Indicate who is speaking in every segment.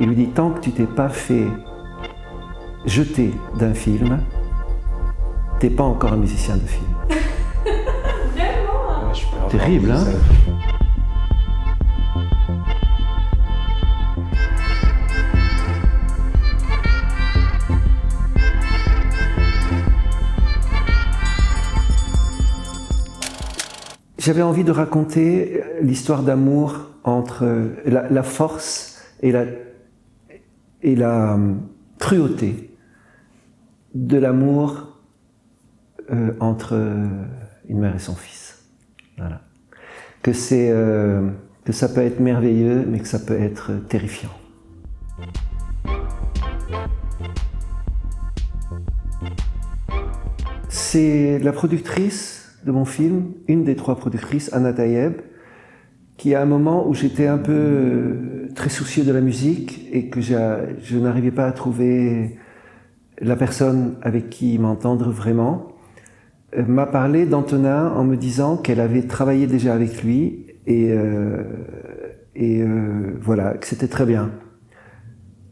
Speaker 1: Il lui dit, tant que tu t'es pas fait jeter d'un film, t'es pas encore un musicien de film.
Speaker 2: Vraiment?
Speaker 1: Terrible, hein? J'avais envie de raconter l'histoire d'amour entre la force et la cruauté de l'amour entre une mère et son fils. Voilà. Que ça peut être merveilleux, mais que ça peut être terrifiant. C'est la productrice de mon film, une des 3 productrices, Anna Tayeb, qui à un moment où j'étais un peu très soucieux de la musique et que je n'arrivais pas à trouver la personne avec qui m'entendre vraiment, m'a parlé d'Antonin en me disant qu'elle avait travaillé déjà avec lui et voilà, que c'était très bien.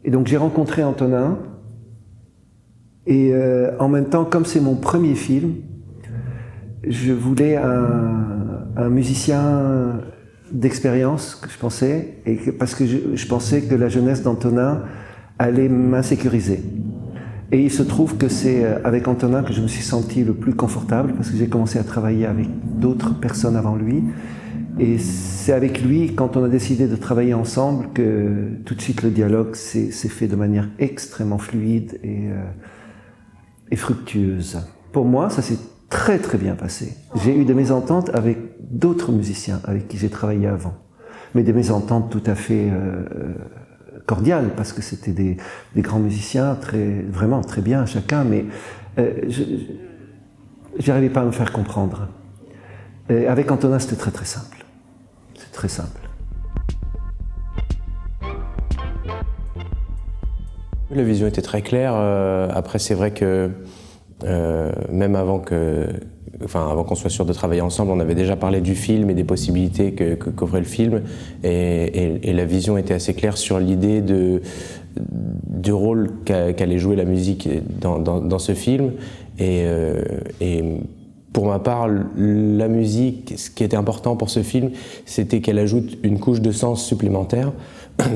Speaker 1: Et donc j'ai rencontré Antonin et en même temps, comme c'est mon premier film, je voulais un musicien d'expérience, que je pensais, parce que je pensais que la jeunesse d'Antonin allait m'insécuriser. Et il se trouve que c'est avec Antonin que je me suis senti le plus confortable, parce que j'ai commencé à travailler avec d'autres personnes avant lui. Et c'est avec lui, quand on a décidé de travailler ensemble, que tout de suite le dialogue s'est fait de manière extrêmement fluide et fructueuse. Pour moi, ça s'est très très bien passé. J'ai eu des mésententes avec d'autres musiciens avec qui j'ai travaillé avant, mais des mésententes tout à fait cordiales parce que c'était des grands musiciens vraiment très bien chacun, mais j'arrivais pas à me faire comprendre. Et avec Antonin, c'était très très simple. C'est très simple.
Speaker 3: La vision était très claire. Après, c'est vrai que même avant qu'on soit sûr de travailler ensemble, on avait déjà parlé du film et des possibilités qu'offrait le film, et la vision était assez claire sur l'idée du rôle qu'allait jouer la musique dans ce film. Et pour ma part, la musique, ce qui était important pour ce film, c'était qu'elle ajoute une couche de sens supplémentaire.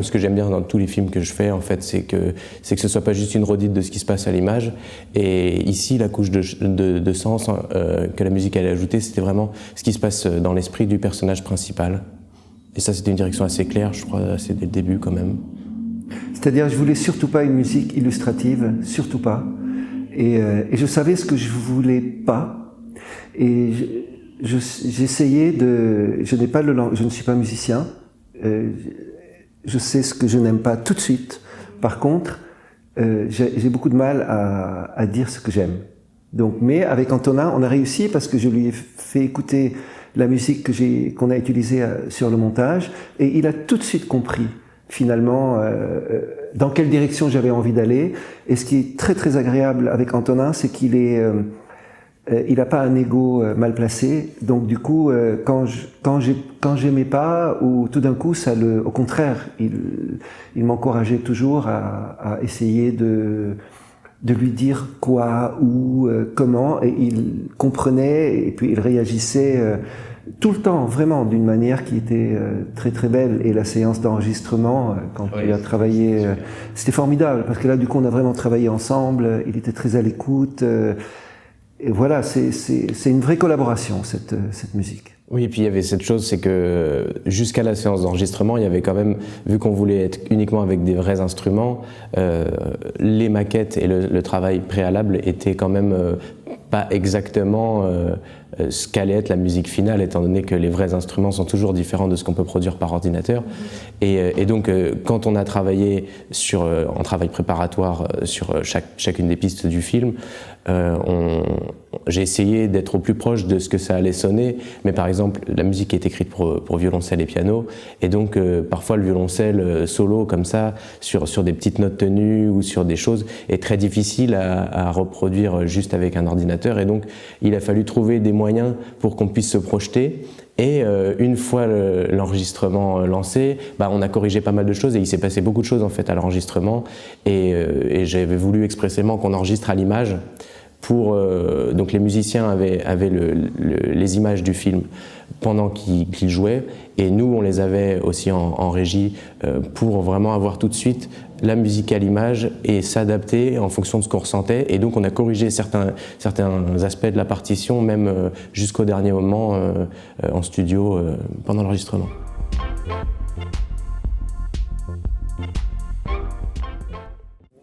Speaker 3: Ce que j'aime bien dans tous les films que je fais, en fait, c'est que ce soit pas juste une redite de ce qui se passe à l'image. Et ici, la couche de sens que la musique allait ajouter, c'était vraiment ce qui se passe dans l'esprit du personnage principal. Et ça, c'était une direction assez claire, je crois, assez dès le début quand même.
Speaker 1: C'est-à-dire, je voulais surtout pas une musique illustrative, surtout pas. Et je savais ce que je voulais pas. Et j'essayais de... Je ne suis pas musicien. Je sais ce que je n'aime pas tout de suite. Par contre, j'ai beaucoup de mal à dire ce que j'aime. Donc, mais avec Antonin, on a réussi parce que je lui ai fait écouter la musique qu'on a utilisée sur le montage, et il a tout de suite compris finalement dans quelle direction j'avais envie d'aller. Et ce qui est très très agréable avec Antonin, c'est qu'il il n'a pas un ego mal placé, donc du coup, quand j'aimais pas, ou tout d'un coup, au contraire, il m'encourageait toujours à essayer de lui dire quoi, où, comment, et il comprenait, et puis il réagissait tout le temps, vraiment, d'une manière qui était très très belle. Et la séance d'enregistrement, quand il a travaillé, c'était formidable, parce que là, du coup, on a vraiment travaillé ensemble, il était très à l'écoute. Et voilà, c'est une vraie collaboration, cette musique.
Speaker 3: Oui, et puis il y avait cette chose, c'est que jusqu'à la séance d'enregistrement, il y avait quand même, vu qu'on voulait être uniquement avec des vrais instruments, les maquettes et le travail préalable étaient quand même pas exactement ce qu'allait être la musique finale, étant donné que les vrais instruments sont toujours différents de ce qu'on peut produire par ordinateur. Et donc, quand on a travaillé en travail préparatoire sur chacune des pistes du film, j'ai essayé d'être au plus proche de ce que ça allait sonner, mais par exemple, la musique est écrite pour violoncelle et piano, et donc parfois le violoncelle solo comme ça, sur des petites notes tenues ou sur des choses, est très difficile à reproduire juste avec un ordinateur, et donc il a fallu trouver des moyens pour qu'on puisse se projeter Et une fois l'enregistrement lancé, on a corrigé pas mal de choses et il s'est passé beaucoup de choses en fait à l'enregistrement. Et j'avais voulu expressément qu'on enregistre à l'image. Donc les musiciens avaient les images du film pendant qu'ils jouaient, et nous on les avait aussi en régie pour vraiment avoir tout de suite la musique à l'image et s'adapter en fonction de ce qu'on ressentait. Et donc on a corrigé certains aspects de la partition, même jusqu'au dernier moment en studio pendant l'enregistrement.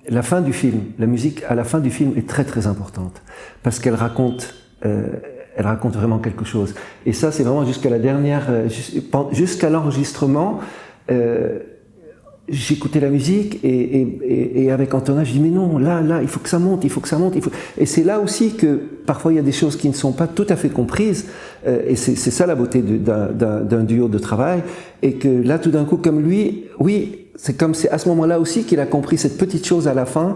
Speaker 1: La fin du film, la musique à la fin du film est très très importante parce qu'elle raconte vraiment quelque chose. Et ça, c'est vraiment jusqu'à la dernière, jusqu'à l'enregistrement. J'écoutais la musique et avec Antonin, je dis mais non, là, il faut que ça monte, il faut que ça monte. Et c'est là aussi que parfois il y a des choses qui ne sont pas tout à fait comprises. Et c'est ça la beauté d'un duo de travail. Et que là, tout d'un coup, comme lui, oui. C'est à ce moment-là aussi qu'il a compris cette petite chose à la fin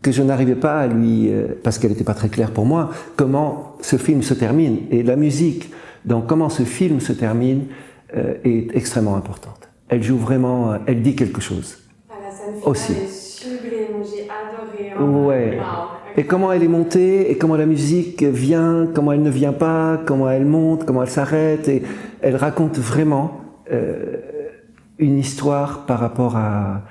Speaker 1: que je n'arrivais pas à lui, parce qu'elle n'était pas très claire pour moi, comment ce film se termine. Et la musique, dans comment ce film se termine, est extrêmement importante. Elle joue vraiment, elle dit quelque chose.
Speaker 2: La scène finale
Speaker 1: aussi.
Speaker 2: est sublime, j'ai adoré.
Speaker 1: Ouais.
Speaker 2: Wow.
Speaker 1: Et comment elle est montée, et comment la musique vient, comment elle ne vient pas, comment elle monte, comment elle s'arrête. Et elle raconte vraiment une histoire par rapport à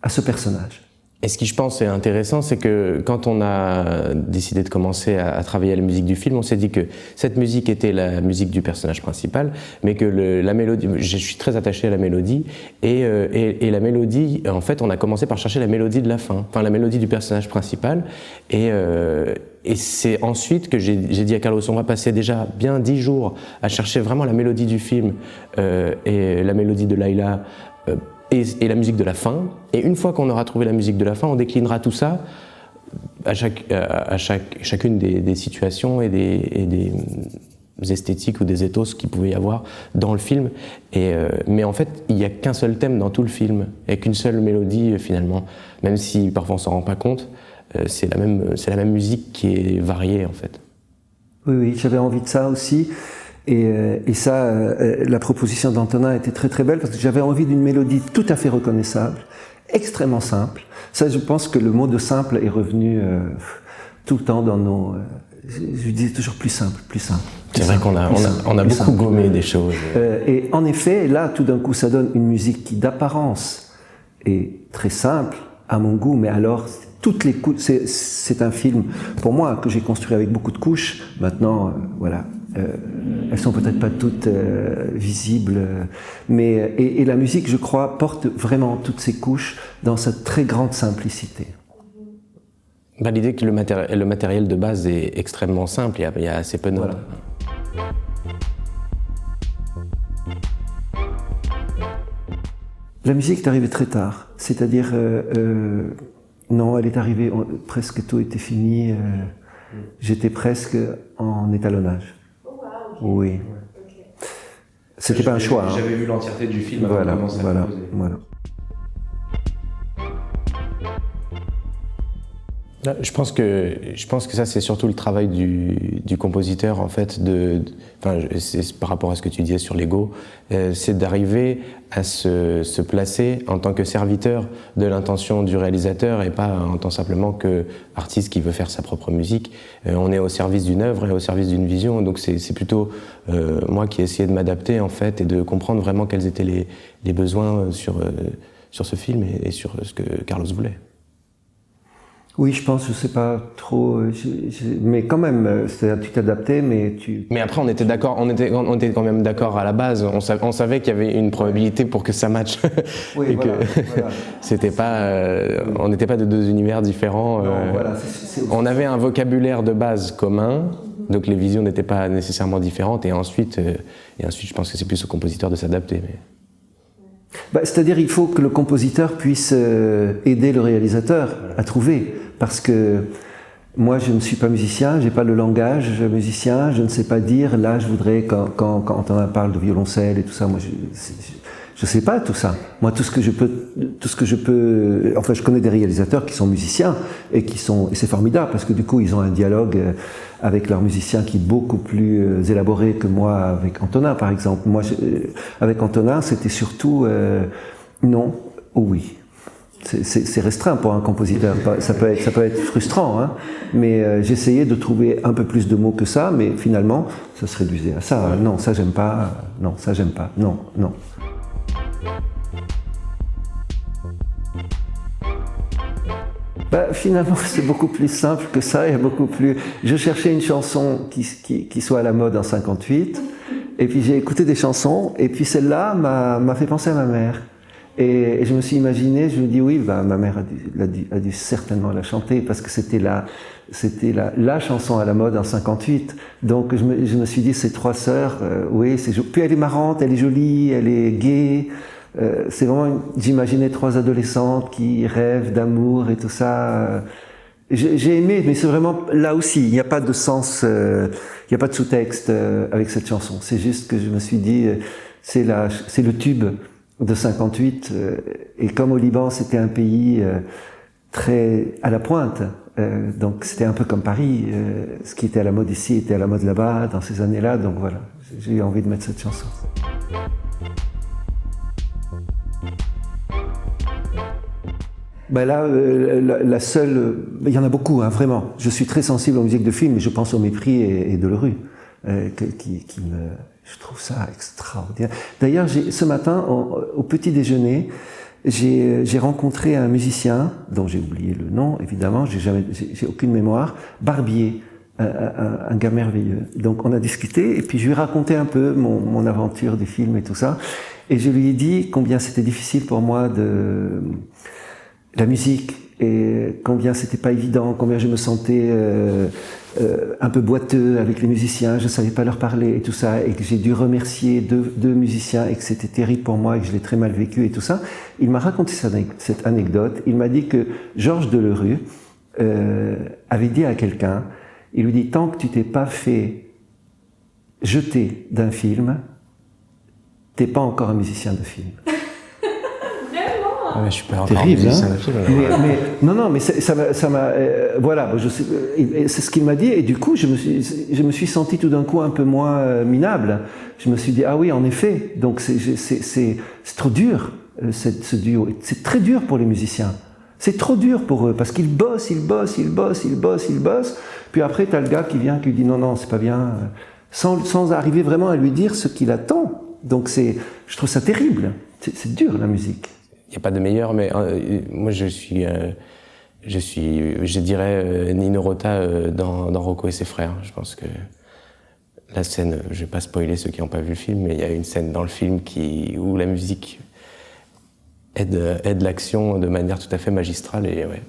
Speaker 1: ce personnage.
Speaker 3: Et ce qui, je pense, est intéressant, c'est que quand on a décidé de commencer à travailler la musique du film, on s'est dit que cette musique était la musique du personnage principal, mais que la mélodie, je suis très attaché à la mélodie, et la mélodie, en fait, on a commencé par chercher la mélodie de la fin, enfin la mélodie du personnage principal, et c'est ensuite que j'ai dit à Carlos, on va passer déjà bien 10 jours à chercher vraiment la mélodie du film et la mélodie de Layla, et la musique de la fin. Et une fois qu'on aura trouvé la musique de la fin, on déclinera tout ça à chacune des situations et des esthétiques ou des ethos qu'il pouvait y avoir dans le film. Mais en fait, il n'y a qu'un seul thème dans tout le film, et qu'une seule mélodie finalement. Même si parfois on ne s'en rend pas compte, c'est la même musique qui est variée en fait.
Speaker 1: Oui, j'avais envie de ça aussi. Et ça, la proposition d'Antonin était très très belle parce que j'avais envie d'une mélodie tout à fait reconnaissable, extrêmement simple. Ça, je pense que le mot de simple est revenu tout le temps dans nos... je disais toujours plus simple, plus simple.
Speaker 3: C'est vrai qu'on a beaucoup gommé des choses.
Speaker 1: Et en effet, là, tout d'un coup, ça donne une musique qui d'apparence est très simple, à mon goût, mais alors... toutes les couches, c'est un film, pour moi, que j'ai construit avec beaucoup de couches. Maintenant, voilà, elles sont peut-être pas toutes visibles, mais et la musique, je crois, porte vraiment toutes ces couches dans sa très grande simplicité.
Speaker 3: L'idée que le matériel de base est extrêmement simple, il y a assez peu de notes. Voilà.
Speaker 1: La musique est arrivée très tard, c'est-à-dire... non, elle est arrivée, presque tout était fini, j'étais presque en étalonnage.
Speaker 2: Oh wow, okay.
Speaker 1: Oui.
Speaker 2: Okay.
Speaker 1: C'était pas un choix.
Speaker 3: J'avais vu l'entièreté du film avant
Speaker 1: voilà,
Speaker 3: de commencer à composer.
Speaker 1: Voilà.
Speaker 3: Je pense que ça c'est surtout le travail du compositeur en fait, c'est par rapport à ce que tu disais sur l'ego, c'est d'arriver à se placer en tant que serviteur de l'intention du réalisateur et pas en tant simplement qu'artiste qui veut faire sa propre musique. On est au service d'une œuvre et au service d'une vision, donc c'est plutôt moi qui ai essayé de m'adapter en fait et de comprendre vraiment quels étaient les besoins sur ce film et sur ce que Carlos voulait.
Speaker 1: Oui, je pense, je sais pas trop, mais quand même, c'est-à-dire tu t'adaptais, mais tu...
Speaker 3: Mais après, on était d'accord, on était quand même d'accord à la base. On savait qu'il y avait une probabilité pour que ça matche.
Speaker 1: Oui,
Speaker 3: et
Speaker 1: voilà,
Speaker 3: que c'était pas, on n'était pas de deux univers différents.
Speaker 1: Non, voilà,
Speaker 3: on avait un vocabulaire de base commun, donc les visions n'étaient pas nécessairement différentes. Et ensuite, je pense que c'est plus au compositeur de s'adapter. Mais...
Speaker 1: c'est-à-dire, il faut que le compositeur puisse aider le réalisateur à trouver. Parce que moi, je ne suis pas musicien, j'ai pas le langage musicien, je ne sais pas dire, là, je voudrais, quand on parle de violoncelle et tout ça, moi, Je sais pas tout ça. Moi, tout ce que je peux, enfin, je connais des réalisateurs qui sont musiciens et c'est formidable parce que du coup, ils ont un dialogue avec leurs musiciens qui est beaucoup plus élaboré que moi avec Antonin, par exemple. Moi, avec Antonin, c'était surtout non ou oui. C'est restreint pour un compositeur. Ça peut être frustrant, hein, mais j'essayais de trouver un peu plus de mots que ça, mais finalement, ça se réduisait à ça. Non, ça j'aime pas. Non, ça j'aime pas. Non, non. Finalement, c'est beaucoup plus simple que ça. Il y a beaucoup plus. Je cherchais une chanson qui soit à la mode en 58, et puis j'ai écouté des chansons, et puis celle-là m'a fait penser à ma mère. Et je me suis imaginé, je me dis oui, ma mère a dû certainement la chanter parce que c'était la chanson à la mode en 58. Donc je me suis dit ces trois sœurs, oui, puis elle est marrante, elle est jolie, elle est gaie. C'est vraiment, j'imaginais trois adolescentes qui rêvent d'amour et tout ça. J'ai aimé, mais c'est vraiment là aussi, il n'y a pas de sens, il n'y a pas de sous-texte avec cette chanson. C'est juste que je me suis dit, c'est le tube de 58, et comme au Liban c'était un pays très à la pointe, donc c'était un peu comme Paris, ce qui était à la mode ici était à la mode là-bas dans ces années-là, donc voilà, j'ai eu envie de mettre cette chanson. Là, la seule, il y en a beaucoup, hein, vraiment. Je suis très sensible aux musiques de film, mais je pense au Mépris et Delerue, je trouve ça extraordinaire. D'ailleurs, ce matin, au petit déjeuner, j'ai rencontré un musicien, dont j'ai oublié le nom, évidemment, j'ai aucune mémoire, Barbier, un gars merveilleux. Donc on a discuté, et puis je lui ai raconté un peu mon aventure du film et tout ça, et je lui ai dit combien c'était difficile pour moi la musique, et combien c'était pas évident, combien je me sentais un peu boiteux avec les musiciens, je savais pas leur parler et tout ça, et que j'ai dû remercier deux musiciens et que c'était terrible pour moi et que je l'ai très mal vécu et tout ça. Il m'a raconté cette anecdote. Il m'a dit que Georges Delerue avait dit à quelqu'un, il lui dit, tant que tu t'es pas fait jeter d'un film, t'es pas encore un musicien de film.
Speaker 3: Ouais, je suis pas encore
Speaker 1: terrible,
Speaker 3: musicien
Speaker 1: hein,
Speaker 3: de film.
Speaker 1: Non, mais ça m'a, voilà, c'est ce qu'il m'a dit, et du coup, je me suis senti tout d'un coup un peu moins minable. Je me suis dit, ah oui, en effet, donc c'est trop dur, ce duo. C'est très dur pour les musiciens. C'est trop dur pour eux, parce qu'ils bossent, puis après, t'as le gars qui vient, qui dit, non, c'est pas bien, sans arriver vraiment à lui dire ce qu'il attend. Donc je trouve ça terrible. C'est dur, la musique.
Speaker 3: Il n'y a pas de meilleur, mais moi je dirais Nino Rota dans Rocco et ses frères. Je pense que la scène, je vais pas spoiler ceux qui n'ont pas vu le film, mais il y a une scène dans le film où la musique aide l'action de manière tout à fait magistrale, et ouais.